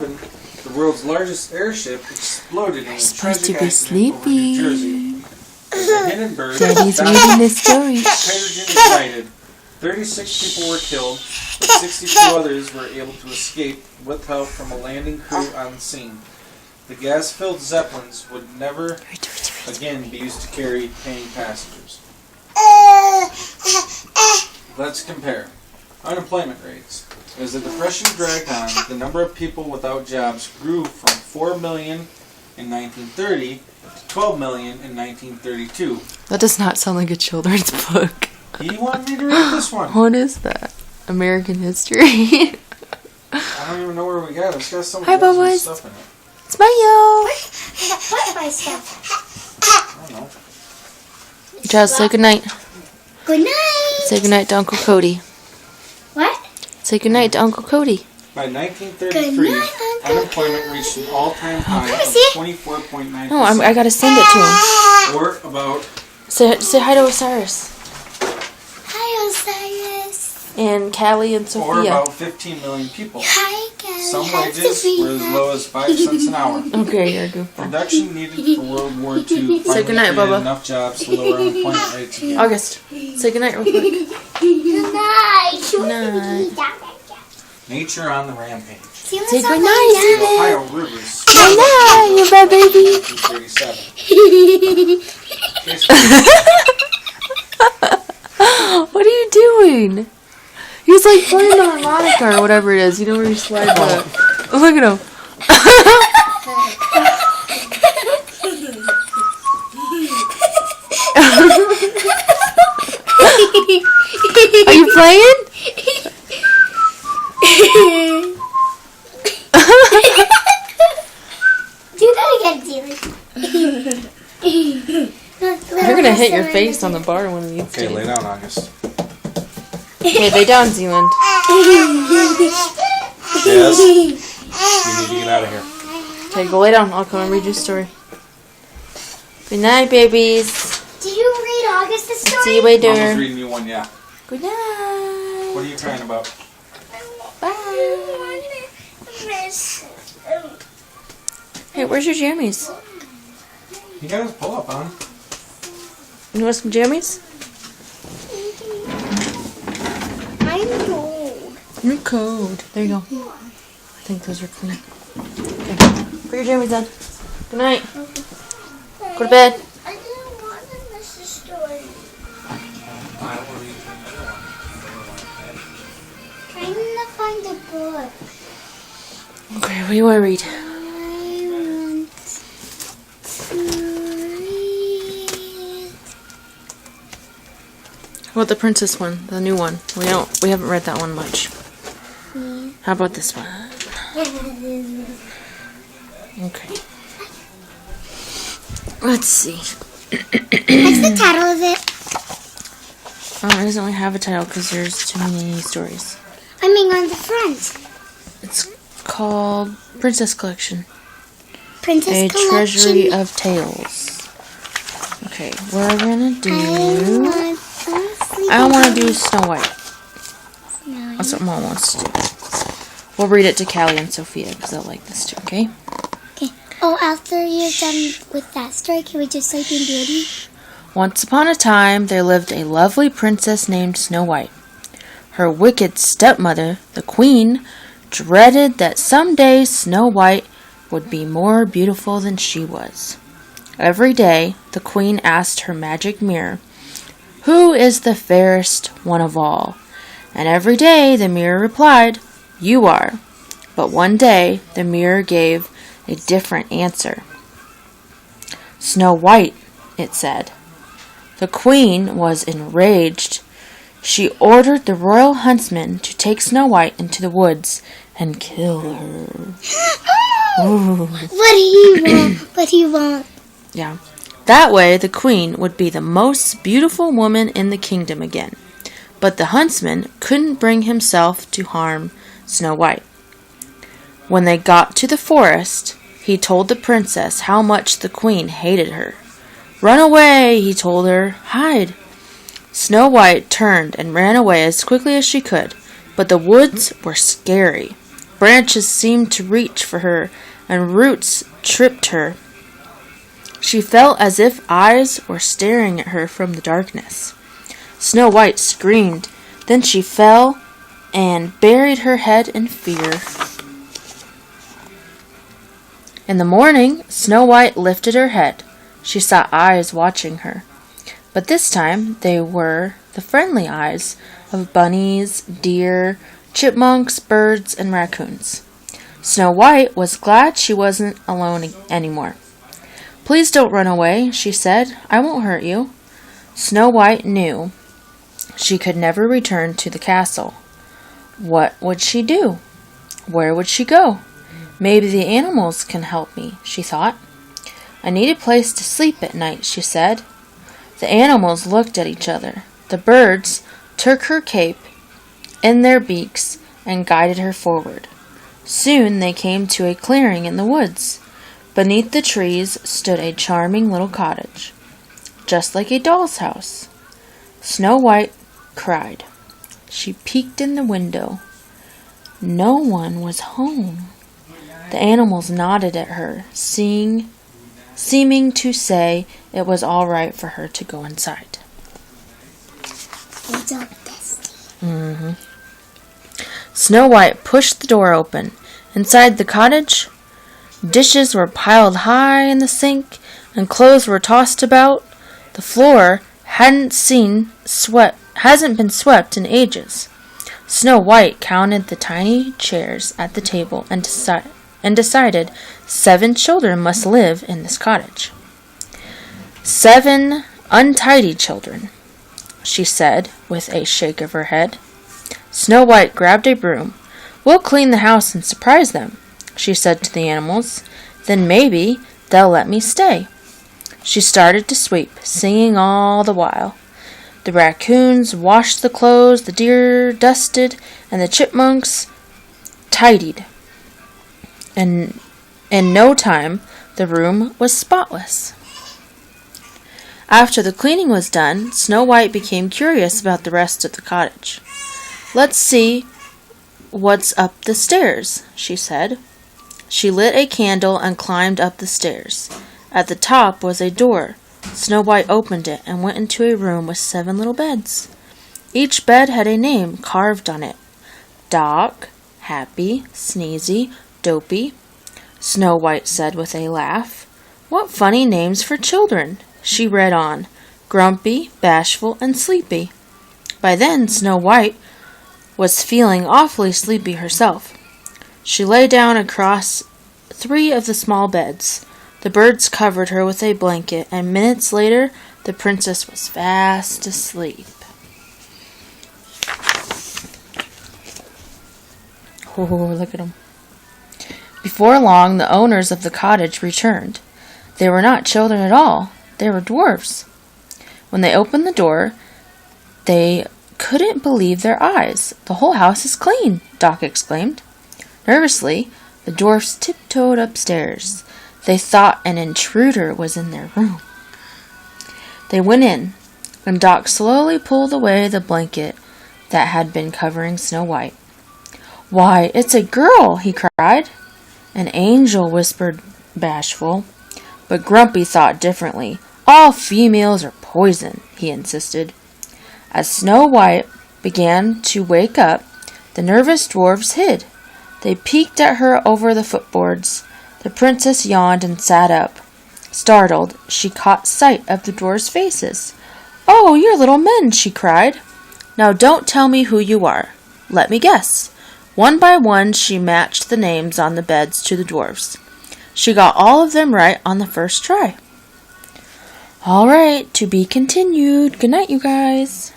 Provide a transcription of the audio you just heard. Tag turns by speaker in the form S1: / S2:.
S1: the world's largest airship exploded in a
S2: supposed
S1: tragic
S2: to be
S1: accident over New Jersey. The Hindenburg
S2: Daddy's reading the story.
S1: hydrogen ignited. 36 people were killed, but 62 others were able to escape with help from a landing crew on scene. The gas-filled Zeppelins would never again be used to carry paying passengers. Let's compare. Unemployment rates. As the Depression dragged on, the number of people without jobs grew from 4 million in 1930 to 12 million in 1932.
S2: That does not sound like a children's book.
S1: You want me to read this one?
S2: What is that? American history?
S1: I don't even know where we got it. It's got some
S2: Hi, Bubbles.
S1: stuff in it.
S2: It's Mayo.
S3: What am I stuff?
S1: I don't know.
S2: Just say goodnight.
S3: Good night.
S2: Say goodnight to Uncle Cody.
S3: What?
S2: Say goodnight to Uncle Cody.
S1: By
S3: Good
S1: 1933,
S3: night, Uncle
S1: unemployment reached an all-time high
S3: Let me see it.
S1: of 24.9%.
S2: No, I gotta send it to him.
S1: Or about
S2: Say hi to Osiris.
S3: Hi, Osiris.
S2: And Callie and
S1: or
S2: Sophia.
S1: about 15 million people.
S3: Hi, Kelly.
S1: Some
S3: Hi,
S1: wages
S3: Sophia.
S1: were as low as 5 cents an hour.
S2: Okay, you're a goofball.
S1: Production needed for World War II finally
S2: Say goodnight,
S1: created
S2: Bubba.
S1: enough jobs to lower unemployment rates again.
S2: August, say goodnight real quick.
S3: Good night.
S2: Night.
S1: Nature on the rampage.
S3: See you
S2: Say
S3: sometime
S2: goodnight,
S3: now.
S1: The Ohio rivers.
S2: Good night, you bad baby.
S1: 1937.
S2: What are you doing? He's like playing the harmonica or whatever it is. You know where you slide the... Oh, look at him. Are you playing?
S3: Do that again, Dylan.
S2: You're gonna hit your face on the bar one of these
S1: Okay,
S2: days.
S1: lay down, August.
S2: Okay, lay down, Zealand.
S1: Yes. You need to get out of here.
S2: Okay, go lay down. I'll come and read you a story. Good night, babies.
S3: Did you read August the story?
S2: See you
S1: Mama's
S2: later.
S1: reading you one, yeah.
S2: Good night.
S1: What are you crying about?
S2: Bye. Hey, where's your jammies?
S1: He got his pull-up on.
S2: You want some jammies?
S3: I'm cold.
S2: You're cold. There you go. I think those are clean. Okay. Put your jammies on. Good night. Go to bed.
S3: I didn't want to miss the story. Trying to find a book.
S2: Okay, what do you want to read?
S3: I want to read.
S2: How about the princess one, the new one? We haven't read that one much. How about this one? Okay. Let's see.
S3: What's the title of it?
S2: It doesn't really have a title because there's too many stories.
S3: I mean, on the front.
S2: It's called Princess Collection.
S3: Princess
S2: A
S3: Collection.
S2: Treasury of Tales. Okay, we're gonna do... I want to do Snow White. That's what Mom wants to do. We'll read it to Callie and Sophia because they'll like this too, okay?
S3: Okay. Oh, after you're done with that story, can we just say Beauty?
S2: Once upon a time, there lived a lovely princess named Snow White. Her wicked stepmother, the queen, dreaded that someday Snow White would be more beautiful than she was. Every day, the queen asked her magic mirror, "Who is the fairest one of all?" And every day the mirror replied, "You are." But one day, the mirror gave a different answer. "Snow White," it said. The queen was enraged. She ordered the royal huntsman to take Snow White into the woods and kill her. Ooh.
S3: What do you want? What do you want?
S2: Yeah. That way, the queen would be the most beautiful woman in the kingdom again. But the huntsman couldn't bring himself to harm Snow White. When they got to the forest, he told the princess how much the queen hated her. "Run away," he told her. "Hide." Snow White turned and ran away as quickly as she could, but the woods were scary. Branches seemed to reach for her, and roots tripped her. She felt as if eyes were staring at her from the darkness. Snow White screamed. Then she fell and buried her head in fear. In the morning, Snow White lifted her head. She saw eyes watching her. But this time they were the friendly eyes of bunnies, deer, chipmunks, birds, and raccoons. Snow White was glad she wasn't alone anymore. "Please don't run away," she said. "I won't hurt you." Snow White knew she could never return to the castle. What would she do? Where would she go? "Maybe the animals can help me," she thought. "I need a place to sleep at night," she said. The animals looked at each other. The birds took her cape in their beaks and guided her forward. Soon they came to a clearing in the woods. Beneath the trees stood a charming little cottage, just like a doll's house. Snow White cried. She peeked in the window. No one was home. The animals nodded at her, seeming to say it was all right for her to go inside.
S3: It's all dusty.
S2: Snow White pushed the door open. Inside the cottage, dishes were piled high in the sink, and clothes were tossed about. The floor hasn't been swept in ages. Snow White counted the tiny chairs at the table and decided 7 children must live in this cottage. 7 untidy children, she said with a shake of her head. Snow White grabbed a broom. "We'll clean the house and surprise them," she said to the animals. "Then maybe they'll let me stay." She started to sweep, singing all the while. The raccoons washed the clothes, the deer dusted, and the chipmunks tidied. And in no time, the room was spotless. After the cleaning was done, Snow White became curious about the rest of the cottage. "Let's see what's up the stairs," she said. She lit a candle and climbed up the stairs. At the top was a door. Snow White opened it and went into a room with 7 little beds. Each bed had a name carved on it. Doc, Happy, Sneezy, Dopey. Snow White said with a laugh. "What funny names for children." She read on. Grumpy, Bashful, and Sleepy. By then, Snow White was feeling awfully sleepy herself. She lay down across 3 of the small beds. The birds covered her with a blanket, and minutes later, the princess was fast asleep. Oh, look at them. Before long, the owners of the cottage returned. They were not children at all. They were dwarfs. When they opened the door, they couldn't believe their eyes. "The whole house is clean," Doc exclaimed. Nervously, the dwarfs tiptoed upstairs. They thought an intruder was in their room. They went in, and Doc slowly pulled away the blanket that had been covering Snow White. "Why, it's a girl!" he cried. "An angel," whispered Bashful. But Grumpy thought differently. "All females are poison," he insisted. As Snow White began to wake up, the nervous dwarfs hid. They peeked at her over the footboards. The princess yawned and sat up. Startled, she caught sight of the dwarfs' faces. "Oh, you're little men," she cried. "Now don't tell me who you are. Let me guess." One by one, she matched the names on the beds to the dwarfs. She got all of them right on the first try. All right, to be continued. Good night, you guys.